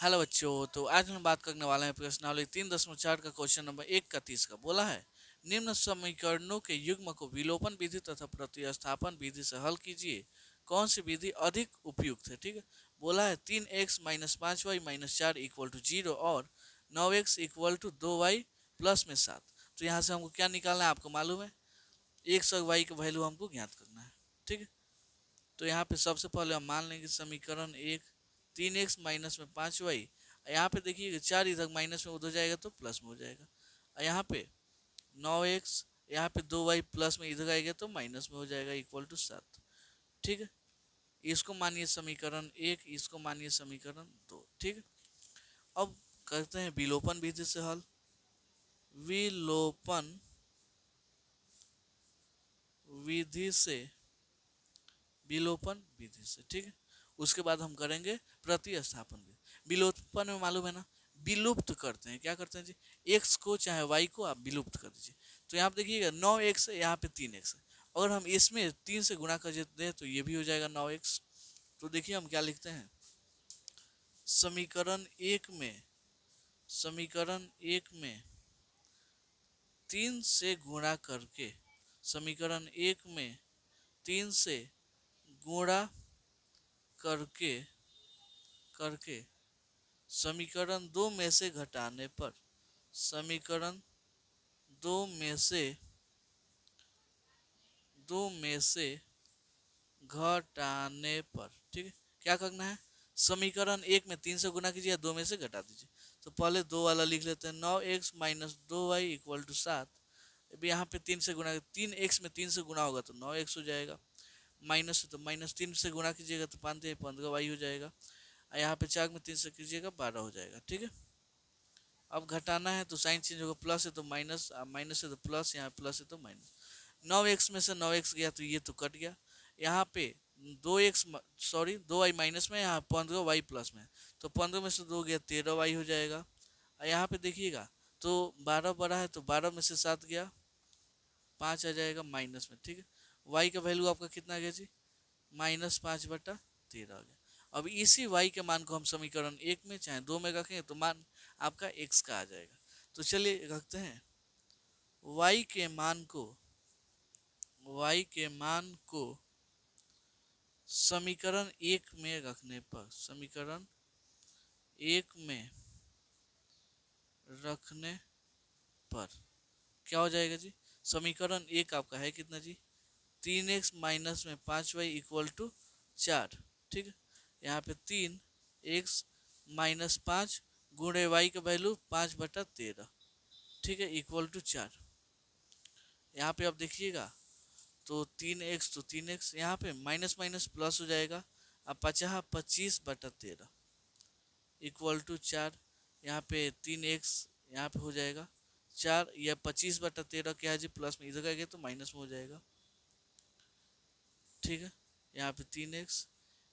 Hello बच्चों, तो आज हम बात करने वाले हैं प्रश्नावली 3.4 का क्वेश्चन नंबर 1 का 30 का। बोला है निम्न समीकरणों के युग्म को विलोपन विधि तथा प्रतिस्थापन विधि से हल कीजिए। कौन सी विधि अधिक उपयुक्त है? ठीक है। बोला है 3x minus 5y minus 4 equal to 0 और 9x equal to 2y plus में 7। तो यहाँ से हमको क्या निकालना है, आपको मालूम है, x और y का वैल्यू हमको ज्ञात करना है। ठीक है। तो यहाँ पे सबसे पहले हम मान लेंगे समीकरण एक 3x माइनस में 5y। यहाँ पे देखिए 4 इधर माइनस में उधर जाएगा तो प्लस में हो जाएगा। और यहाँ पे 9x, यहाँ पे 2y प्लस में इधर आएगा तो माइनस में हो जाएगा इक्वल टू 7। ठीक है। इसको मानिए समीकरण एक, इसको मानिए समीकरण दो। ठीक है। अब करते हैं विलोपन विधि से हल। विलोपन विधि से, विलोपन विधि से, ठीक है। उसके बाद हम करेंगे प्रतिस्थापन विधि। विलोपन में मालूम है ना, विलुप्त करते हैं। क्या करते हैं जी, एक्स को चाहे वाई को आप विलुप्त कर दीजिए। तो यहाँ पे देखिएगा 9x है, यहाँ पे 3x है। अगर हम इसमें 3 से गुणा कर देते हैं तो ये भी हो जाएगा 9x। तो देखिए हम क्या लिखते हैं, समीकरण एक में, समीकरण एक में 3 से गुणा करके, समीकरण एक में 3 से गुणा करके करके समीकरण दो में से घटाने पर, समीकरण दो में से दो में से घटाने पर, ठीक है। क्या करना है, समीकरण एक में 3 से गुना कीजिए, दो में से घटा दीजिए। तो पहले दो वाला लिख लेते हैं, 9x minus 2y equal to 7। अभी यहाँ पे 3 से गुना, 3x में 3 से गुना होगा तो 9x हो जाएगा। माइनस है तो माइनस 3 से गुना कीजिएगा तो 15y हो जाएगा। यहाँ पे 4 में 3 से कीजिएगा 12 हो जाएगा। ठीक है। अब घटाना है तो साइन चेंज होगा, प्लस है तो माइनस, माइनस है तो प्लस, यहाँ प्लस है तो माइनस। 9x में से 9x गया तो ये तो कट गया। यहाँ पे 2x, सॉरी 2y माइनस में, यहाँ 15y प्लस में, तो 15 में से 2 गया 13y हो जाएगा। यहाँ पे देखिएगा तो 12 बड़ा है तो 12 में से 7 गया 5 आ जाएगा माइनस में। ठीक है। y का वैल्यू आपका कितना आ गया जी, -5/13 आ गया। अब इसी y के मान को हम समीकरण एक में चाहे दो में रखेंगे तो मान आपका x का आ जाएगा। तो चलिए रखते हैं y के मान को, y के मान को समीकरण एक में रखने पर, समीकरण एक में रखने पर क्या हो जाएगा जी, समीकरण एक आपका है कितना जी, 3x माइनस में 5y इक्वल टू 4। ठीक है। यहाँ पे 3x माइनस 5 गुणे y का वैल्यू 5/13, ठीक है, इक्वल टू 4। यहाँ पे आप देखिएगा तो 3x, तो 3x यहाँ पे माइनस माइनस प्लस हो जाएगा। अब 25/13 इक्वल टू 4। यहाँ पे 3x यहाँ पे हो जाएगा 4, या 25/13 क्या है जी, प्लस में इधर गया तो माइनस में हो जाएगा। ठीक है। यहाँ पे 3x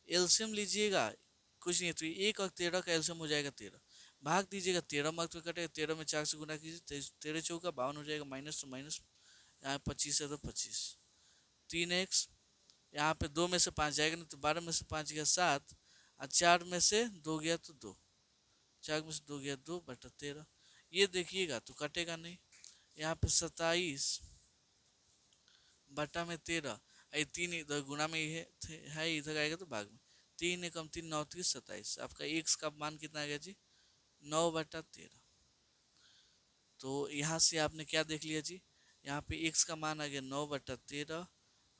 एल्सियम लीजिएगा, कुछ नहीं तो एक और 13 का एल्सियम हो जाएगा 13, भाग दीजिएगा 13 मार्क्स में कटेगा, 13 में 4 से गुना कीजिए, 13 चौका 52 हो जाएगा, माइनस तो माइनस, यहाँ 25 है तो 25। 3x यहाँ पे 2 में से 5 जाएगा नहीं तो 12 में से 5 गया 7, और 4 में से 2 गया तो 2, 4 में से 2 गया 2/13। ये देखिएगा तो कटेगा नहीं। यहाँ पे 27/13, ये 3 इधर गुना में ही है, इधर आएगा तो भाग में, 3 एकम 3 9 3 27। आपका x का मान कितना आ गया जी, 9/13। तो यहाँ से आपने क्या देख लिया जी, यहाँ पे x का मान आ गया 9/13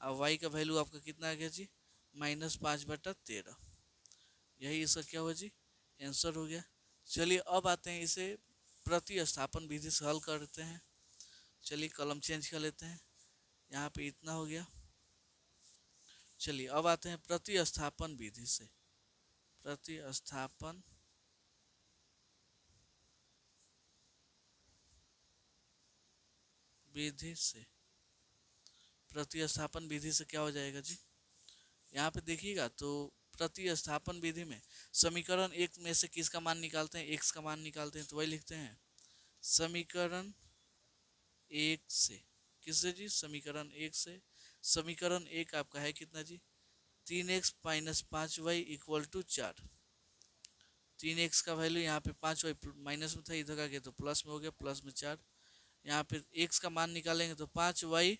और y का वैल्यू आपका कितना आ गया जी, -5/13। यही इसका क्या हुआ जी, आंसर हो गया। चलिए अब आते हैं इसे प्रतिस्थापन विधि से हल करते हैं। चलिए कलम चेंज कर लेते हैं, यहाँ पे इतना हो गया। चलिए अब आते हैं प्रतिस्थापन विधि से, प्रतिस्थापन विधि से, प्रतिस्थापन विधि से क्या हो जाएगा जी, यहाँ पे देखिएगा तो प्रतिस्थापन विधि में समीकरण एक में से किसका मान निकालते हैं, x का मान निकालते हैं, तो वही लिखते हैं समीकरण एक से, किससे जी, समीकरण एक से। समीकरण एक आपका है कितना जी, 3x minus 5y equal to 4। 3x का वैल्यू यहाँ पे 5y माइनस में था, इधर आ गया तो प्लस में हो गया, प्लस में 4। यहाँ पे x का मान निकालेंगे तो 5y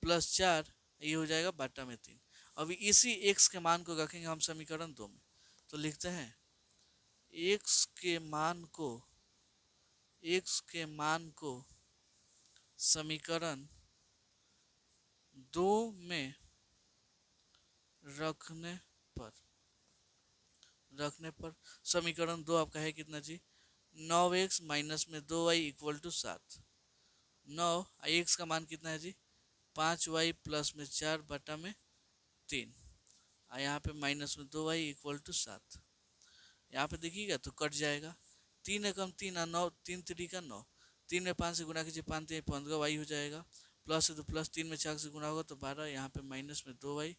प्लस 4, ये हो जाएगा बटा में 3। अभी इसी x के मान को रखेंगे हम समीकरण 2 में, तो लिखते हैं x के मान को समीकरण 2 में रखने पर समीकरण 2 आपका है कितना जी, 9x माइनस में 2y इक्वल टू 7। 9 x का मान कितना है जी, 5y प्लस में 4 बटा में 3, और यहाँ पे माइनस में 2y इक्वल टू 7। यहाँ पे देखिएगा तो कट जाएगा, 3 एकम 3 और 9, 3 3 का 9, 3 में 5 से गुना कीजिए, 5 3 15y हो जाएगा, प्लस है तो प्लस, 3 में 4 से गुना होगा तो 12, यहाँ पे माइनस में 2y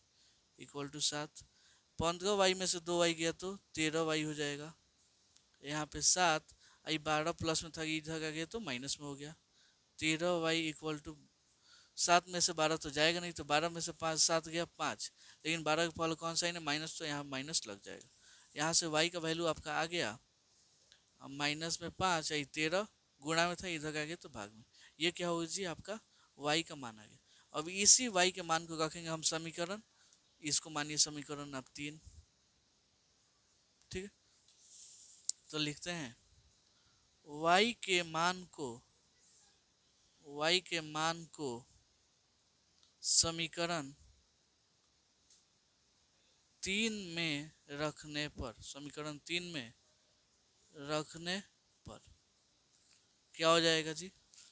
इक्वल टू 7। 15y में से 2y गया तो 13y हो जाएगा, यहाँ पे 7 आई 12 प्लस में था, इधर आ गया तो माइनस में हो गया, 13y इक्वल टू 7 में से 12 तो जाएगा नहीं, तो 12 में से 5 7 गया 5, लेकिन 12 के पहले कौन सा है ना माइनस, तो यहाँ माइनस लग जाएगा। यहाँ से y का वैल्यू आपका आ गया माइनस में 5 आई 13, गुणा में था इधर आ गया तो भाग में, ये क्या होगा जी आपका y का मान आ गया। अब इसी y के मान को रखेंगे हम समीकरण, इसको मानिए समीकरण अब 3, ठीक है। तो लिखते हैं y के मान को समीकरण 3 में रखने पर, समीकरण 3 में रखने पर क्या हो जाएगा जी,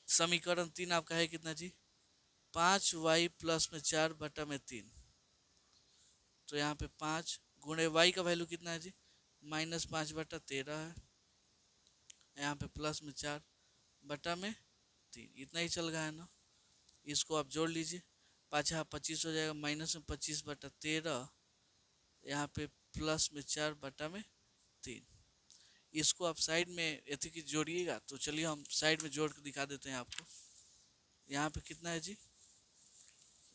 समीकरण 3 आपका है कितना जी, 5y प्लस में 4 बटा में 3, तो यहाँ पे 5 गुणे y का वैल्यू कितना है जी, माइनस 5 बटा 13 है, यहाँ पे प्लस में 4 बटा में 3, इतना ही चल गया है ना। इसको आप जोड़ लीजिए, 5 25 हो जाएगा, माइनस में 25 बटा 13, यहाँ पे प्लस में 4 बटा में 3। इसको आप साइड में ऐसे की जोड़िएगा, तो चलिए हम साइड में जोड़ कर दिखा देते हैं आपको। यहाँ पे कितना है जी,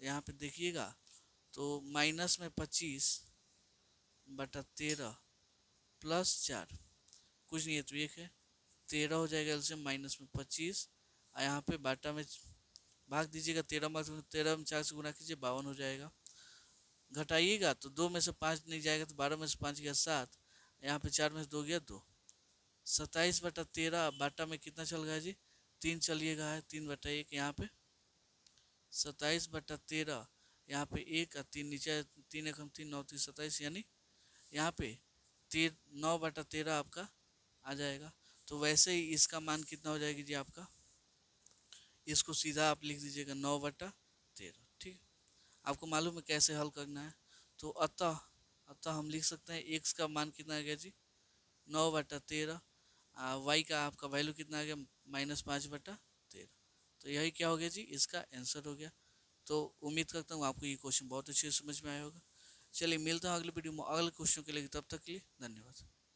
यहाँ पे देखिएगा तो माइनस में 25 बटा 13 प्लस 4, कुछ नहीं है तो 1 है, 13 हो जाएगा एलसीएम माइनस में 25, और यहाँ पे बाटा में भाग दीजिएगा, 13 में 13 में 4 से गुना कीजिए, 52 हो जाएगा। घटाइएगा तो 2 में से 5 नहीं जाएगा, तो 12 में से 5 गया 7, यहाँ पे 4 में से 2 गया 2, 27 बटा 13 बाटा में कितना चल गया जी, 3 चलिएगा है, 3 बटा 1, यहाँ पे 27 बटा 13, यहाँ पे 1 और 3 नीचे, 3 1 3 9 3 27, यानी यहाँ पे 9 बटा 13 आपका आ जाएगा। तो वैसे ही इसका मान कितना हो जाएगी जी आपका, इसको सीधा आप लिख दीजिएगा 9 बटा 13, ठीक। आपको मालूम है कैसे हल करना है, तो अतः हम लिख सकते हैं x का मान कितना आ गया जी, 9 बटा 13, y का आपका वैल्यू कितना आ गया, माइनस 5 बटा 13। तो यही क्या हो गया जी, इसका आंसर हो गया। तो उम्मीद करता हूँ आपको ये क्वेश्चन बहुत अच्छे से समझ में आया होगा। चलिए मिलता हूँ अगले वीडियो में अगले क्वेश्चन के लिए, तब तक के लिए धन्यवाद।